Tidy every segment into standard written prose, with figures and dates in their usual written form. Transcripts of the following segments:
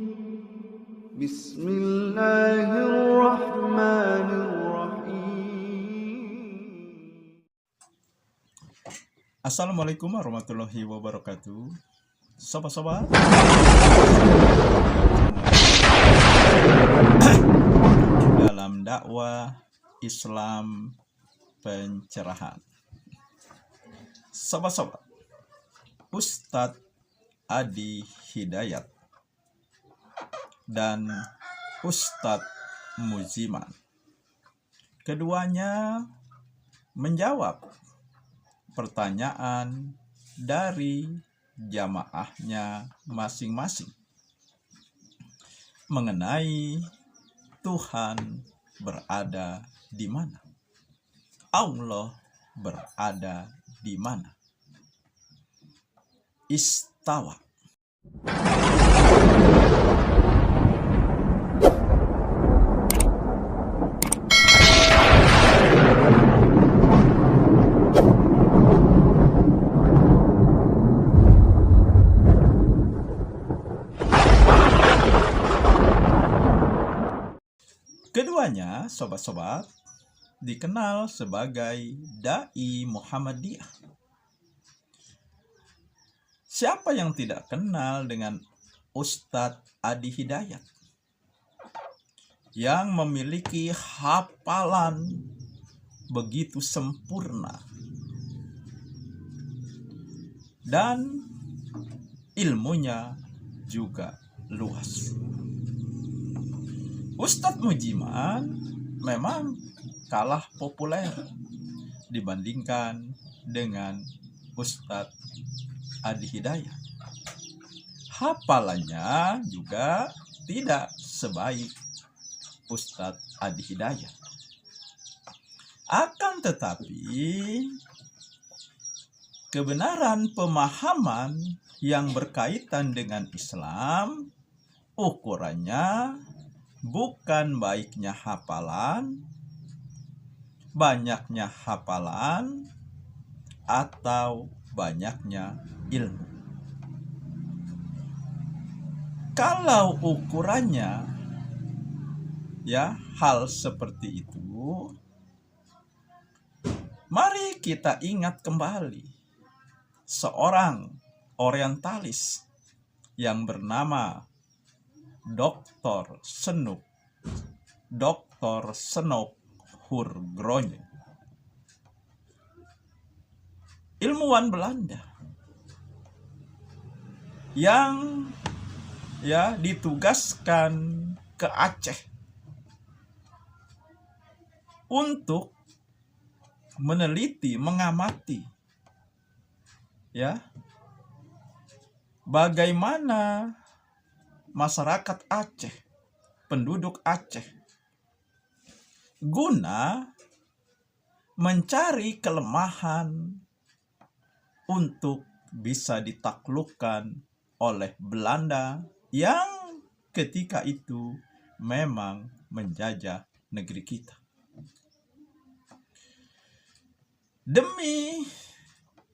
Bismillahirrahmanirrahim. Assalamualaikum warahmatullahi wabarakatuh. Sobat-sobat, dalam dakwah Islam pencerahan. Sobat-sobat, Ustadz Adi Hidayat dan Ustadz Muziman, keduanya menjawab pertanyaan dari jamaahnya masing-masing mengenai Tuhan berada di mana, Allah berada di mana. Istawa. Keduanya, sobat-sobat, dikenal sebagai Dai Muhammadiyah. Siapa yang tidak kenal dengan Ustadz Adi Hidayat yang memiliki hafalan begitu sempurna dan ilmunya juga luas. Ustadz Mujiman memang kalah populer dibandingkan dengan Ustadz Adi Hidayat. Hafalannya juga tidak sebaik Ustadz Adi Hidayat. Akan tetapi, kebenaran pemahaman yang berkaitan dengan Islam, ukurannya bukan baiknya hafalan, banyaknya hafalan, atau banyaknya ilmu. Kalau ukurannya hal seperti itu, mari kita ingat kembali seorang orientalis yang bernama Dr. Senok Hurgronje, ilmuwan Belanda yang ditugaskan ke Aceh untuk meneliti, mengamati bagaimana masyarakat Aceh, penduduk Aceh, guna mencari kelemahan untuk bisa ditaklukkan oleh Belanda yang ketika itu memang menjajah negeri kita. Demi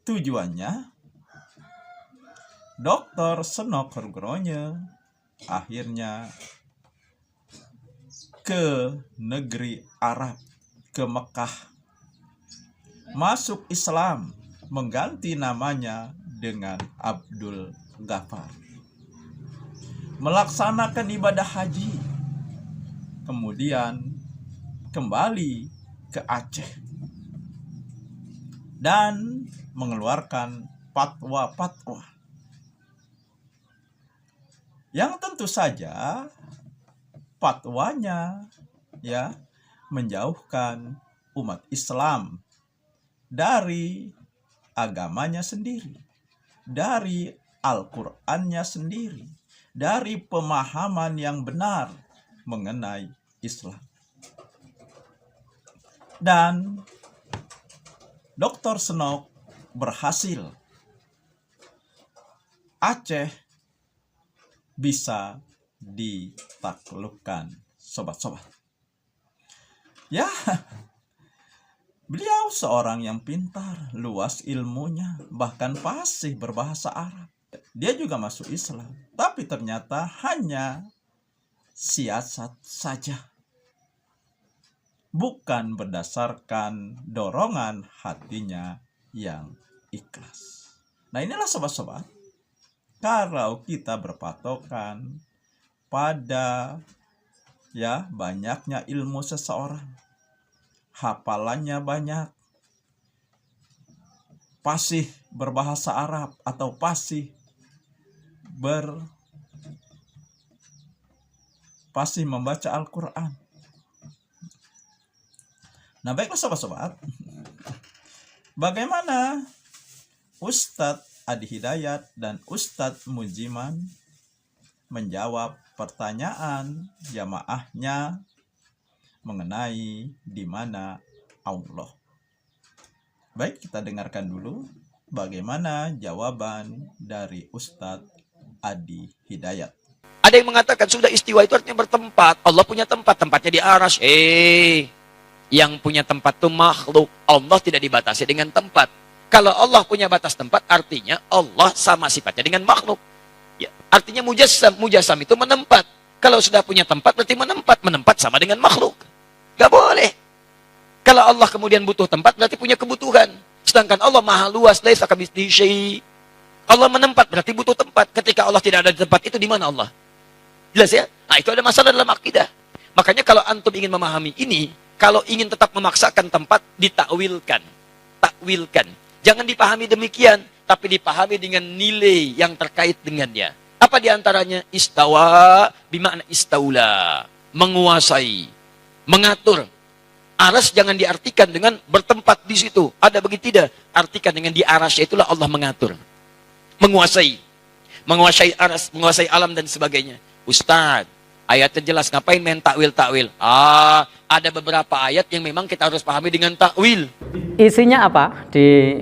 tujuannya, Dr. Senok Hurgronje akhirnya ke negeri Arab, ke Mekah, masuk Islam, mengganti namanya dengan Abdul Ghaffar, melaksanakan ibadah haji, kemudian kembali ke Aceh dan mengeluarkan fatwa-fatwa yang tentu saja fatwanya menjauhkan umat Islam dari agamanya sendiri, dari Al-Qur'annya sendiri, dari pemahaman yang benar mengenai Islam. Dan Dr. Senok berhasil. Aceh bisa ditaklukkan, sobat-sobat. Beliau seorang yang pintar, luas ilmunya, bahkan fasih berbahasa Arab. dia juga masuk Islam, tapi ternyata hanya siasat saja, bukan berdasarkan dorongan hatinya yang ikhlas. Nah, inilah sobat-sobat, kalau kita berpatokan pada banyaknya ilmu seseorang, hafalannya banyak, fasih berbahasa Arab atau fasih membaca Al-Quran. Nah, baiklah sobat-sobat, bagaimana Ustadz Adi Hidayat dan Ustadz Mujiman menjawab pertanyaan jamaahnya mengenai di mana Allah? Baik, kita dengarkan dulu bagaimana jawaban dari Ustadz Adi Hidayat. Ada yang mengatakan sudah istiwa itu artinya bertempat. Allah punya tempat, tempatnya di arsy. Yang punya tempat itu makhluk. Allah tidak dibatasi dengan tempat. Kalau Allah punya batas tempat, artinya Allah sama sifatnya dengan makhluk. Ya, artinya mujassam itu menempat. Kalau sudah punya tempat, berarti menempat sama dengan makhluk. Gak boleh. Kalau Allah kemudian butuh tempat, berarti punya kebutuhan. Sedangkan Allah maha luas, laisa kamitslihi syai'. Allah menempat, berarti butuh tempat. Ketika Allah tidak ada di tempat itu, di mana Allah? Jelas ya? Nah, itu ada masalah dalam akidah. Makanya kalau antum ingin memahami ini, kalau ingin tetap memaksakan tempat, ditakwilkan. Takwilkan. Jangan dipahami demikian, tapi dipahami dengan nilai yang terkait dengannya. Apa diantaranya? Istawa, bimakna istaula. Menguasai. Mengatur. Aras jangan diartikan dengan bertempat di situ. Ada begitu tidak? Artikan dengan di arasnya itulah Allah mengatur. Menguasai. Menguasai aras, menguasai alam dan sebagainya. Ustaz, ayatnya jelas, ngapain main takwil-takwil? Ada beberapa ayat yang memang kita harus pahami dengan takwil. Isinya apa di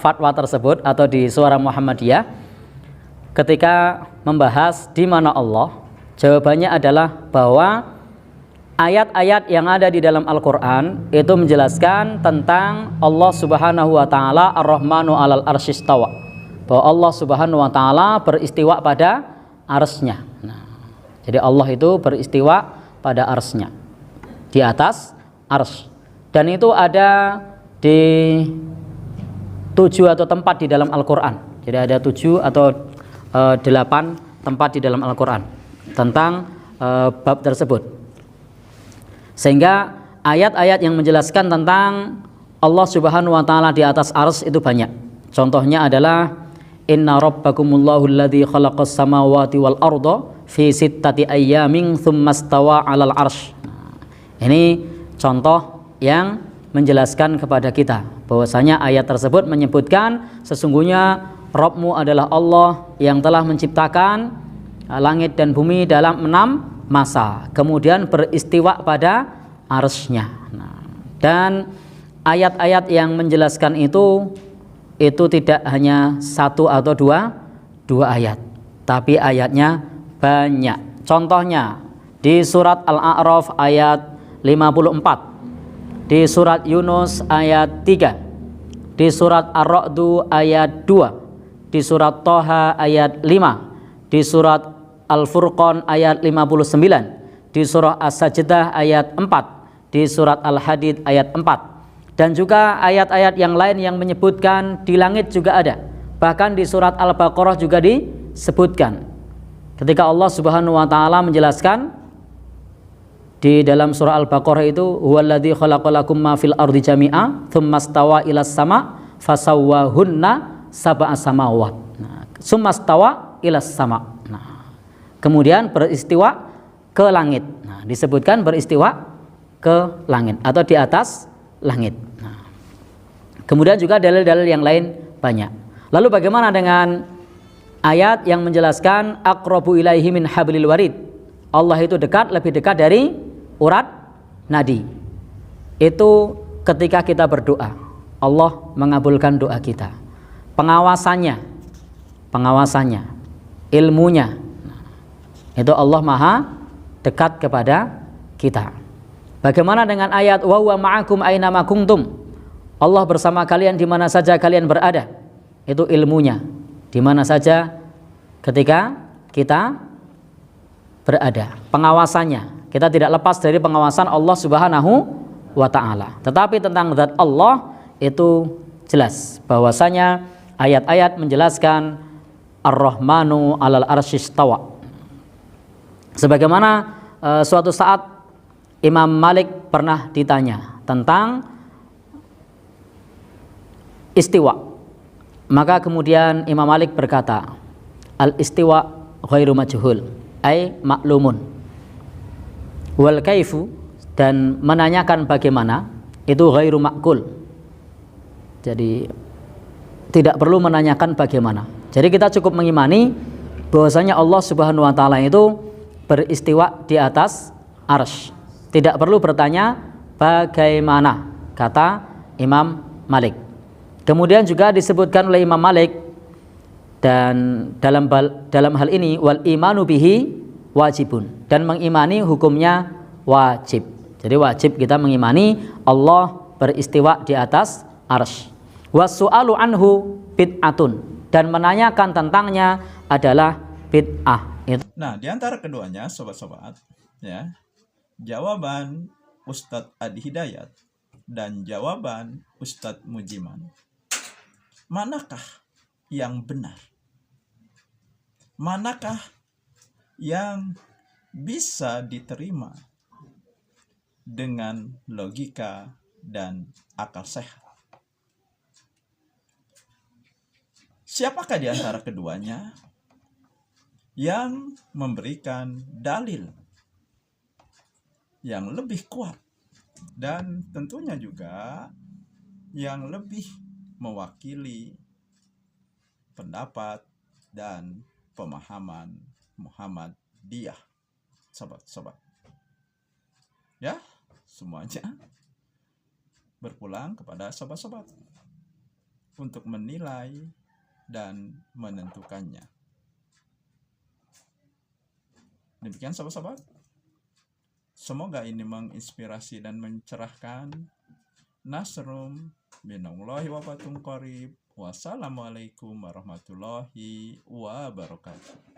fatwa tersebut atau di Suara Muhammadiyah ketika membahas di mana Allah? Jawabannya adalah bahwa ayat-ayat yang ada di dalam Al-Quran itu menjelaskan tentang Allah Subhanahu wa Ta'ala Ar-Rahmanu 'alal arsy istawa, bahwa Allah Subhanahu wa Ta'ala beristiwa pada arsy-Nya. Nah, jadi Allah itu beristiwa pada arsy-Nya, di atas arsy. Dan itu ada di 7 atau tempat di dalam Al-Quran. Jadi ada 7 atau 8 tempat di dalam Al-Quran tentang bab tersebut. Sehingga ayat-ayat yang menjelaskan tentang Allah Subhanahu wa Ta'ala di atas arsy itu banyak. Contohnya adalah Inna rabbakumullahu alladzi khalaqas samawati wal arda fi sittati ayyamin tsumma stawa 'alal arsy. Ini contoh yang menjelaskan kepada kita bahwasanya ayat tersebut menyebutkan sesungguhnya Rabbmu adalah Allah yang telah menciptakan langit dan bumi dalam 6 masa, kemudian beristiwa pada arsy-Nya. Dan ayat-ayat yang menjelaskan itu tidak hanya 1 atau 2 ayat, tapi ayatnya banyak. Contohnya di surat Al-A'raf ayat 54, di surat Yunus ayat 3, di surat Ar-Ra'du ayat 2, di surat Thaha ayat 5, di surat Al-Furqan ayat 59, di surah As-Sajdah ayat 4, di surat Al-Hadid ayat 4. Dan juga ayat-ayat yang lain yang menyebutkan di langit juga ada. Bahkan di surat Al-Baqarah juga disebutkan. Ketika Allah Subhanahu wa Ta'ala menjelaskan di dalam surah Al-Baqarah itu, huwallazi khalaqalakum ma fil ardi jami'a tsumma stawa ilas sama fasawwahunna sab'a samawat. Tsumma stawa ilas sama. Kemudian beristiwa ke langit. Disebutkan beristiwa ke langit atau di atas langit. Kemudian juga dalil-dalil yang lain banyak. Lalu bagaimana dengan ayat yang menjelaskan aqrabu ilaihi min hablil warid? Allah itu dekat, lebih dekat dari urat nadi. Itu ketika kita berdoa, Allah mengabulkan doa kita. Pengawasannya, ilmunya, itu Allah maha dekat kepada kita. Bagaimana dengan ayat wa huwa ma'akum aina ma kuntum? Allah bersama kalian di mana saja kalian berada. Itu ilmunya. di mana saja ketika kita berada. Pengawasannya, kita tidak lepas dari pengawasan Allah Subhanahu wa ta'ala. Tetapi tentang zat Allah itu jelas bahwasanya ayat-ayat menjelaskan Ar-Rahmanu 'alal arsyistawa. Sebagaimana suatu saat Imam Malik pernah ditanya tentang istiwa. Maka kemudian Imam Malik berkata, al-istiwa ghairu majhul, ay maklumun. Wal kaifu, dan menanyakan bagaimana, itu ghairu makul. Jadi tidak perlu menanyakan bagaimana. Jadi kita cukup mengimani bahwasanya Allah Subhanahu wa taala itu beristiwa di atas arsy. Tidak perlu bertanya bagaimana, kata Imam Malik. Kemudian juga disebutkan oleh Imam Malik, dan dalam hal ini wal imanu bihi wajibun, dan mengimani hukumnya wajib. Jadi wajib kita mengimani Allah beristiwa di atas arsy. Wasu'alu anhu bid'atun, dan menanyakan tentangnya adalah bid'ah. Nah, di antara keduanya, sobat-sobat, ya, jawaban Ustadz Adi Hidayat dan jawaban Ustadz Mujiman, manakah yang benar? Manakah yang bisa diterima dengan logika dan akal sehat? Siapakah di antara keduanya yang memberikan dalil yang lebih kuat dan tentunya juga yang lebih mewakili pendapat dan pemahaman Muhammadiyah, sobat-sobat? Ya, semuanya berpulang kepada sobat-sobat untuk menilai dan menentukannya. Demikian sobat-sobat. Semoga ini menginspirasi dan mencerahkan. Nasrum minallahi wa fatum qarib. Wassalamualaikum warahmatullahi wabarakatuh.